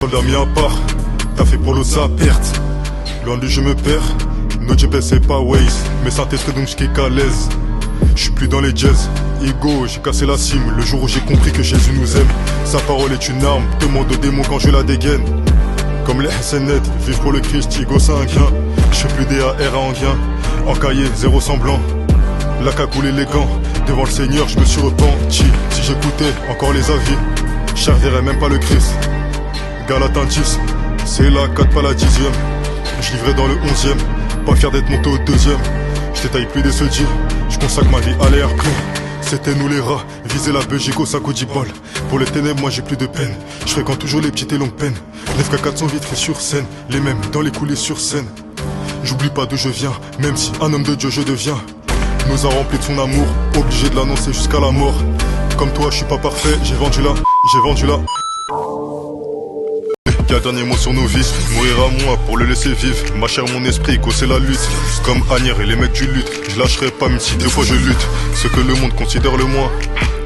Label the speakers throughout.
Speaker 1: Soldat mis à part, t'as fait pour l'eau sa perte. Loin de je me perds, no GPS c'est pas Waze. Mais ça testerait donc j'kick à l'aise. J'suis plus dans les jazz, ego, j'ai cassé la cime. Le jour où j'ai compris que Jésus nous aime. Sa parole est une arme, demande aux démons quand je la dégaine. Comme les SNET, vive pour le Christ, Igo 5-1. J'fais plus DAR à Anguien, en cahier, zéro semblant. La cagoule et les gants, devant le Seigneur je me suis repenti. Si j'écoutais encore les avis, j'servirais même pas le Christ. Galatin 10, c'est la 4 pas la 10ème. Je livrais dans le 11ème, pas fier d'être monté au 2ème. Je détaille plus des sedis, je consacre ma vie à l'air pris. C'était nous les rats, viser la Belgique au sac au 10 balles. Pour les ténèbres moi j'ai plus de peine, je fréquente toujours les petites et longues peines. 9K400 vitrés sur scène, les mêmes dans les coulées sur scène. J'oublie pas d'où je viens, même si un homme de Dieu je deviens. Nous a rempli de son amour, obligé de l'annoncer jusqu'à la mort. Comme toi je suis pas parfait, j'ai vendu là. Y'a le dernier mot sur nos vies, mourir à moi pour le laisser vivre. Ma chair, mon esprit, c'est la lutte. Comme Agnières et les mecs du lutte, je lâcherai pas même si des fois je lutte. Ce que le monde considère le moins,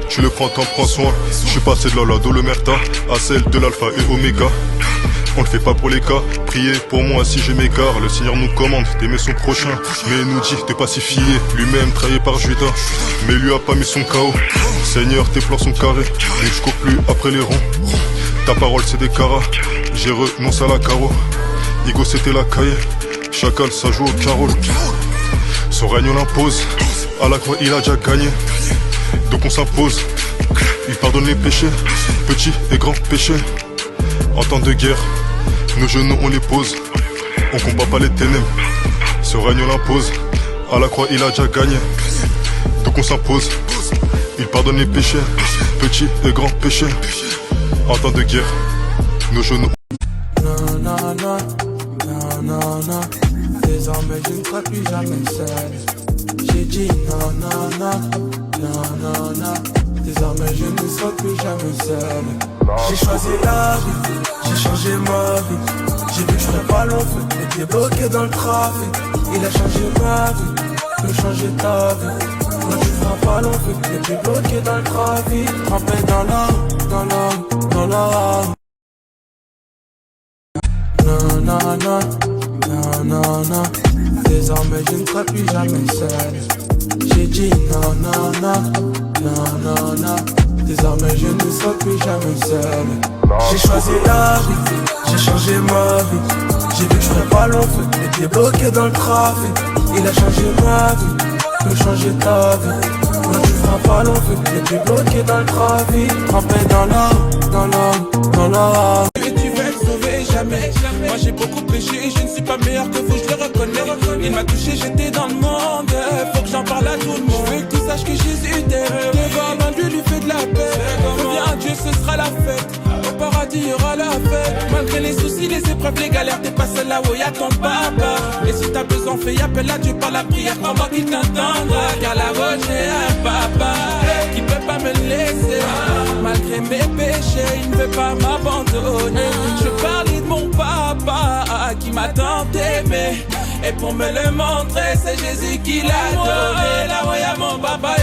Speaker 1: tu le prends, t'en prends soin. Je suis passé de la l'omerta à celle de l'alpha et oméga. On le fait pas pour les cas, priez pour moi si je m'égare. Le Seigneur nous commande d'aimer son prochain, mais il nous dit de pacifier. Lui-même trahi par Judas, mais lui a pas mis son chaos. Seigneur, tes plans sont carrés, mais je cours plus après les ronds. Ta parole c'est des caras, j'ai renoncé à la carreau. Igo c'était la cahier, chacal ça joue au carreau. Son règne on l'impose, à la croix il a déjà gagné. Donc on s'impose, il pardonne les péchés, petits et grands péchés. En temps de guerre, nos genoux on les pose, on combat pas les ténèbres. Son règne on l'impose, à la croix il a déjà gagné. Donc on s'impose, il pardonne les péchés, petits et grands péchés. En temps de guerre, nos genoux.
Speaker 2: Non, non, non, non, non, non. Désormais je ne serai plus jamais seul. J'ai dit non, non, non, non, non, non. Désormais je ne serai plus jamais seul. J'ai choisi la vie, j'ai changé ma vie. J'ai vu que je ferais pas long feu, les pieds bloqués dans le trafic. Il a changé ma vie, peut changer ta vie. Moi tu feras pas long feu, les pieds bloqués dans le trafic. Trempé dans l'eau, dans l'eau, dans l'eau. Non, non, non, non, non, non. Désormais je ne serai plus jamais seul. J'ai dit non, non, non, non, non, non. Désormais je ne serai plus jamais seul. J'ai choisi la vie, j'ai changé ma vie. J'ai vu que je ferais pas long feu, les pieds bloqués dans le trafic. Il a changé ma vie, peut changer ta vie. Moi tu feras pas long feu, les pieds bloqués dans le trafic. Trempé dans l'eau, dans l'eau, dans l'eau. Jamais. Moi j'ai beaucoup péché, je ne suis pas meilleur que vous, je le reconnais. Il m'a touché, j'étais dans le monde, faut que j'en parle à tout le monde. Je veux que tu saches que Jésus t'aime, devant Dieu lui fait de la paix. Reviens à Dieu, ce sera la fête. Au paradis il y aura la fête. Malgré les soucis, les épreuves, les galères, t'es pas seul là où y'a ton papa. Et si t'as besoin, fais appel à Dieu par la prière, pendant qu'il t'entendra. Car là-haut j'ai un papa qui peut pas me laisser. Malgré mes péchés, il ne veut pas m'abandonner. Je parlais de mon papa qui m'a tant aimé. Et pour me le montrer, c'est Jésus qui l'a donné. Là où y'a mon papa,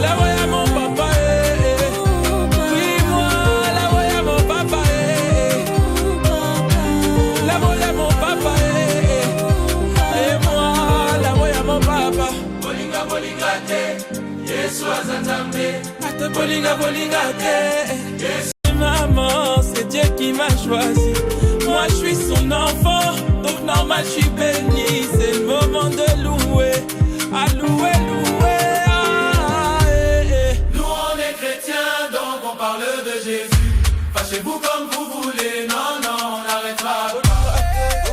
Speaker 2: là où y'a mon papa, oui moi, là où y'a mon papa, là où y'a mon papa, et moi, là où y'a mon papa. Bolinga bolinga te, Yesu azanzambe. Ate bolinga bolinga te, Yesu. Maman, c'est Dieu qui m'a choisi. Moi je suis son enfant, donc normal je suis béni. C'est le moment de louer, à louer, louer.
Speaker 3: Nous on est chrétiens, donc on parle de Jésus. Fâchez-vous comme vous voulez, non, non, on n'arrêtera pas.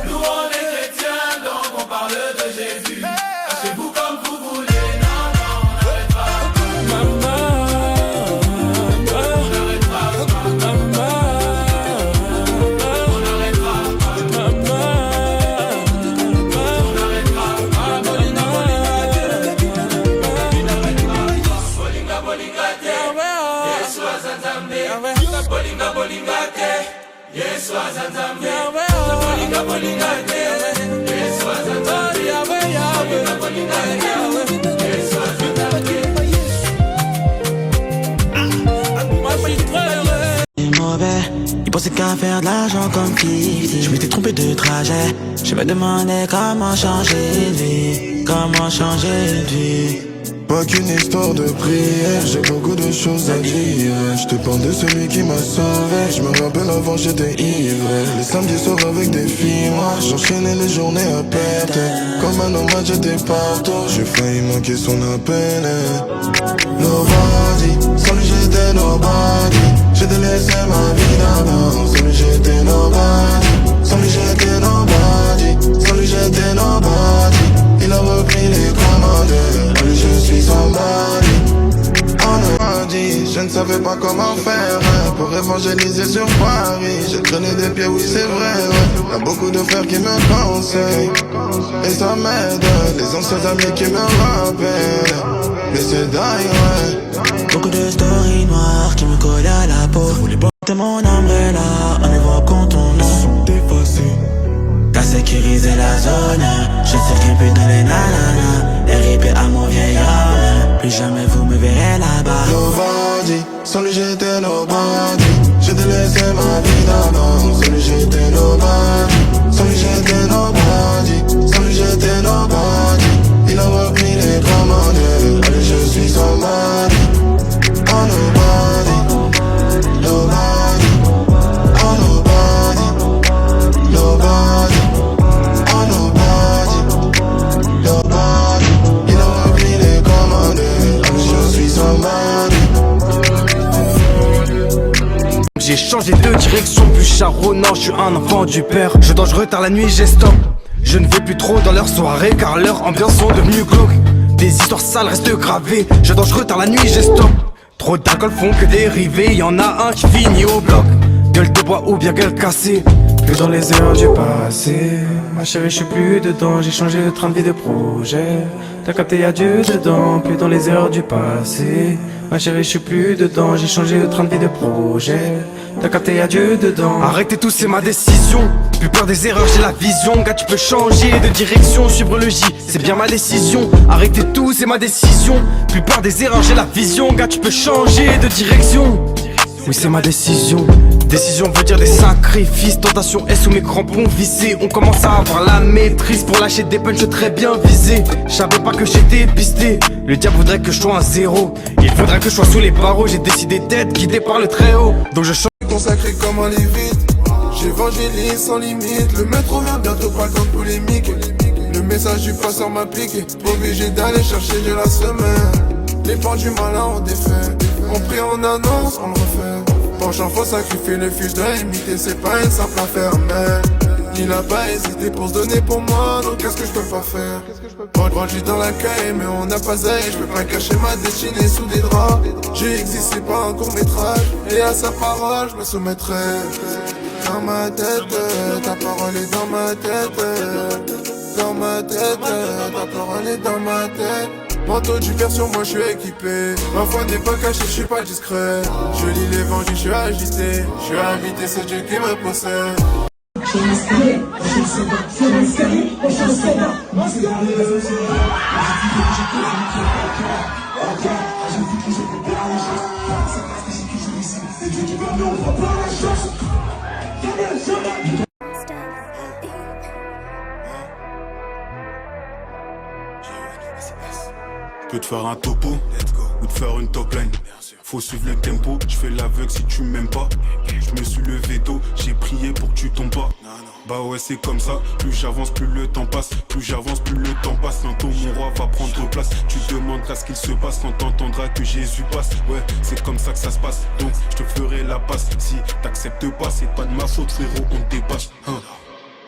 Speaker 3: Nous on est chrétiens, donc on parle de Jésus. Fâchez-vous comme vous voulez, non, non, on n'arrêtera pas.
Speaker 2: Maman,
Speaker 3: On n'arrêtera pas.
Speaker 2: maman,
Speaker 3: On n'arrêtera pas.
Speaker 2: maman,
Speaker 3: On n'arrêtera pas. Bolinga bolinga te, Yesu azanzambe. Bolinga bolinga te, Yesu azanzambe. Bolinga bolinga te, Yesu azanzambe. Bolinga bolinga te, Yesu azanzambe.
Speaker 2: moi je suis très heureux.
Speaker 4: mauvais. Ils pensaient qu'à faire de l'argent comme 50. Je m'étais trompé de trajet. Je me demandais comment changer de vie. Comment changer de vie.
Speaker 5: Pas qu'une histoire de prière, j'ai beaucoup de choses à dire. Je te parle de celui qui m'a sauvé. Je me rappelle avant j'étais ivre. Les samedis soirs avec des filles, moi j'enchaînais les journées à perte. Comme un nomade j'étais partout. J'ai failli manquer son appel. Nobody, sans lui j'étais nobody. J'ai délaissé ma vie d'avant. Sans lui j'étais nobody. Sans lui j'étais nobody. Sans lui j'étais nobody. Il a repris les commandes. Lui je suis somebody. On m'a dit, je ne savais pas comment faire pour évangéliser sur Paris. J'ai traîné des pieds, oui c'est vrai, ouais. Y'a beaucoup de frères qui me conseillent et ça m'aide. Les anciens amis qui me rappellent, mais c'est dingue, ouais.
Speaker 4: Beaucoup de stories noires qui me collent à la peau. Voulais porter mon umbrella en évoquant ton nom. T'as sécurisé la zone. Je circule plus dans les nananas. RIP à mon vieil homme. Plus jamais vous me verrez là-bas.
Speaker 5: Nobody, sans lui j'étais nobody. J'ai délaissé ma vie d'avant. Sans lui j'étais nobody. Sans lui j'étais nobody. Sans lui j'étais nobody. Il a repris les commandes. Allez je suis somebody. Oh nobody. Nobody. Oh nobody. Nobody.
Speaker 6: J'ai changé de direction, plus charronnant, je suis un enfant du père. Je dors, je retarde la nuit, j'ai stop. Je ne vais plus trop dans leur soirée car leurs ambiances sont devenues glauques. Des histoires sales restent gravées. Je dors, je retarde la nuit, j'ai stop. Trop d'alcool font que dériver. Y'en a un qui finit au bloc. Gueule de bois ou bien gueule cassée. Plus dans les heures du passé. Ma chérie, je suis plus dedans. J'ai changé de train de vie, de projet. T'as capté, y'a Dieu dedans. Plus dans les heures du passé. Ma chérie, je suis plus dedans. J'ai changé de train de vie, de projet. T'as capté, y'a Dieu dedans. Arrêtez tout, c'est ma décision. Plus peur des erreurs, j'ai la vision. Gars, tu peux changer de direction. Suivre le J, c'est bien ma décision. Arrêtez tout, c'est ma décision. Plus peur des erreurs, j'ai la vision. Gars, tu peux changer de direction. Oui, c'est ma décision. Décision veut dire des sacrifices. Tentation est sous mes crampons vissés. On commence à avoir la maîtrise. Pour lâcher des punches très bien visés. Je savais pas que j'étais pisté. Le diable voudrait que je sois un zéro. Il faudrait que je sois sous les barreaux. J'ai décidé d'être guidé par le très haut. Donc je chante.
Speaker 5: Consacré comme un lévite. J'évangélise sans limite. Le maître revient bientôt, pas le temps de polémique. Le message du passeur m'applique. Obligé d'aller chercher de la semaine. Les portes du malin on défait. On prie, on annonce, on le refait. Penchant, faut sacrifier le fils de imiter, c'est pas une simple affaire, mais il a pas hésité pour se donner pour moi, donc qu'est-ce que je peux pas faire? Grandi dans la caille, mais on n'a pas aïe, je peux pas cacher ma destinée sous des draps. J'ai existé, c'est pas un court-métrage, et à sa parole, je me soumettrai. Dans ma tête, ta parole est dans ma tête. Dans ma tête, ta parole est dans ma tête. Manteau du père sur moi, je suis équipé. Ma foi n'est pas cachée, je suis pas discret. Je lis l'évangile, je suis agité. Je suis habité, c'est Dieu qui me possède.
Speaker 7: Je peux te faire un topo ou te faire une top line. Faut suivre le tempo, je fais l'aveugle si tu m'aimes pas. Je me suis levé tôt, j'ai prié pour que tu tombes pas. Bah ouais c'est comme ça, plus j'avance plus le temps passe. Plus j'avance plus le temps passe. Bientôt mon roi va prendre place. Tu demanderas ce qu'il se passe quand t'entendras que Jésus passe. Ouais c'est comme ça que ça se passe, donc je te ferai la passe. Si t'acceptes pas c'est pas de ma faute frérot, on te dépasse hein.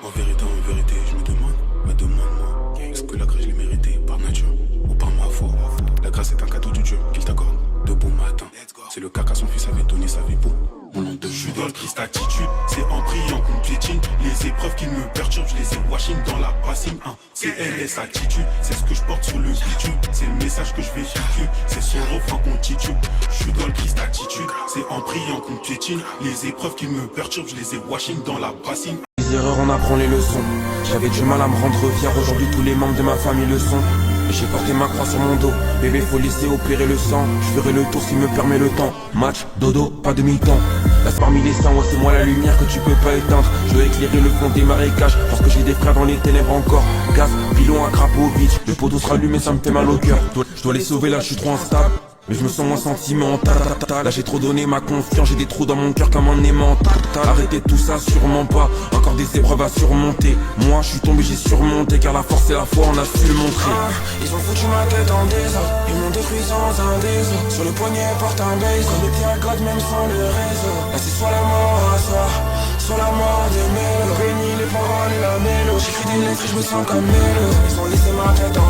Speaker 7: En vérité je me demande-moi, est-ce que la grâce je l'ai méritée par nature ou par ma foi? La grâce est un cadeau de Dieu qu'il t'accorde de bon matin. C'est le cas qu'à son fils avait donné sa vie pour mon nom de je suis dans le Christ attitude, c'est en priant qu'on piétine. Les épreuves qui me perturbent, je les ai washing dans la bassine hein. C'est LS attitude, c'est ce que je porte sur le bitume. C'est le message que je vais véhiculer, c'est son refrain qu'on titube. Je suis dans le Christ attitude, c'est en priant qu'on piétine. Les épreuves qui me perturbent, je les ai washing dans la bassine.
Speaker 8: des erreurs, on apprend les leçons. J'avais du mal à me rendre fier, aujourd'hui tous les membres de ma famille le sont. J'ai porté ma croix sur mon dos, bébé faut laisser opérer le sang. Je ferai le tour s'il me permet le temps. Match, dodo, pas de mi-temps. Laisse parmi les sangs, ouais, c'est moi la lumière que tu peux pas éteindre. Je veux éclairer le fond des marécages, parce que j'ai des frères dans les ténèbres encore. Gaz, pilon à Krapovic, le poteau sera allumé, ça me fait mal au cœur. Je dois les sauver là, je suis trop instable. Mais je me sens moins sentimental. Là j'ai trop donné ma confiance, j'ai des trous dans mon cœur comme un aimant. Arrêtez tout ça, sûrement pas. Encore des épreuves à surmonter. Moi je suis tombé, j'ai surmonté. Car la force et la foi, on a su le montrer.
Speaker 4: Ils ont foutu ma tête en désordre. Ils m'ont détruit sans un désordre. Sur le poignet porte un baiser. Connecté à God même sans le réseau. Là c'est soit la mort à soi, soit la mort de Mélo. Béni les paroles et la mélo. J'écris des lettres et je me sens comme Mélo. Ils ont laissé ma tête en